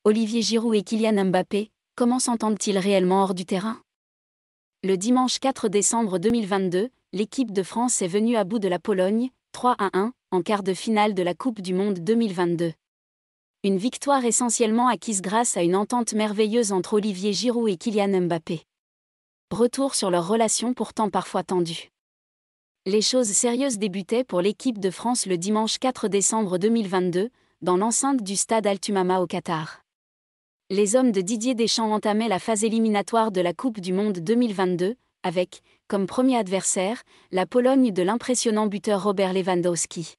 Olivier Giroud et Kylian Mbappé, comment s'entendent-ils réellement hors du terrain? Le dimanche 4 décembre 2022, l'équipe de France est venue à bout de la Pologne, 3-1, en quart de finale de la Coupe du Monde 2022. Une victoire essentiellement acquise grâce à une entente merveilleuse entre Olivier Giroud et Kylian Mbappé. Retour sur leur relation pourtant parfois tendue. Les choses sérieuses débutaient pour l'équipe de France le dimanche 4 décembre 2022, dans l'enceinte du stade Al-Thumama au Qatar. Les hommes de Didier Deschamps entamaient la phase éliminatoire de la Coupe du Monde 2022, avec, comme premier adversaire, la Pologne de l'impressionnant buteur Robert Lewandowski.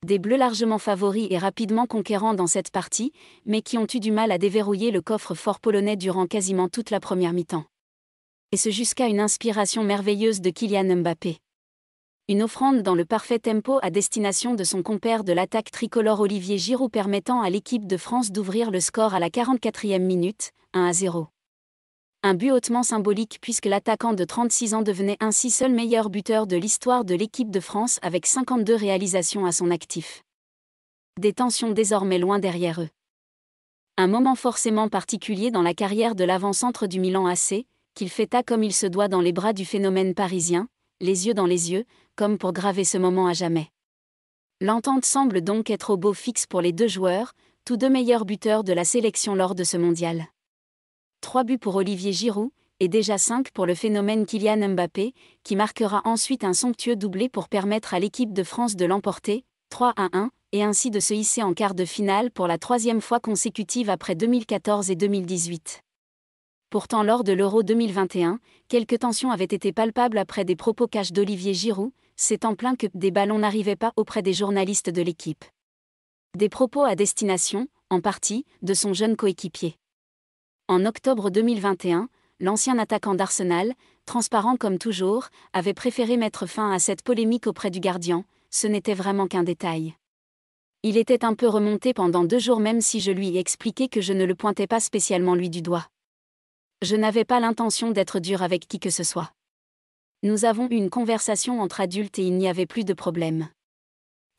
Des Bleus largement favoris et rapidement conquérants dans cette partie, mais qui ont eu du mal à déverrouiller le coffre-fort polonais durant quasiment toute la première mi-temps. Et ce jusqu'à une inspiration merveilleuse de Kylian Mbappé. Une offrande dans le parfait tempo à destination de son compère de l'attaque tricolore Olivier Giroud permettant à l'équipe de France d'ouvrir le score à la 44e minute, 1-0. Un but hautement symbolique puisque l'attaquant de 36 ans devenait ainsi seul meilleur buteur de l'histoire de l'équipe de France avec 52 réalisations à son actif. Des tensions désormais loin derrière eux. Un moment forcément particulier dans la carrière de l'avant-centre du Milan AC, qu'il fêta comme il se doit dans les bras du phénomène parisien, les yeux dans les yeux, comme pour graver ce moment à jamais. L'entente semble donc être au beau fixe pour les deux joueurs, tous deux meilleurs buteurs de la sélection lors de ce mondial. 3 buts pour Olivier Giroud, et déjà 5 pour le phénomène Kylian Mbappé, qui marquera ensuite un somptueux doublé pour permettre à l'équipe de France de l'emporter, 3-1, et ainsi de se hisser en quart de finale pour la 3e fois consécutive après 2014 et 2018. Pourtant lors de l'Euro 2021, quelques tensions avaient été palpables après des propos cash d'Olivier Giroud, s'étant plaint que des ballons n'arrivaient pas auprès des journalistes de l'équipe. Des propos à destination, en partie, de son jeune coéquipier. En octobre 2021, l'ancien attaquant d'Arsenal, transparent comme toujours, avait préféré mettre fin à cette polémique auprès du gardien, ce n'était vraiment qu'un détail. Il était un peu remonté pendant 2 jours même si je lui ai expliqué que je ne le pointais pas spécialement lui du doigt. Je n'avais pas l'intention d'être dur avec qui que ce soit. Nous avons eu une conversation entre adultes et il n'y avait plus de problème.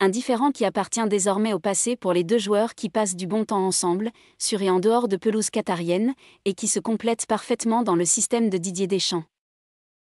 Un différend qui appartient désormais au passé pour les deux joueurs qui passent du bon temps ensemble, sur et en dehors de pelouse qatarienne, et qui se complètent parfaitement dans le système de Didier Deschamps.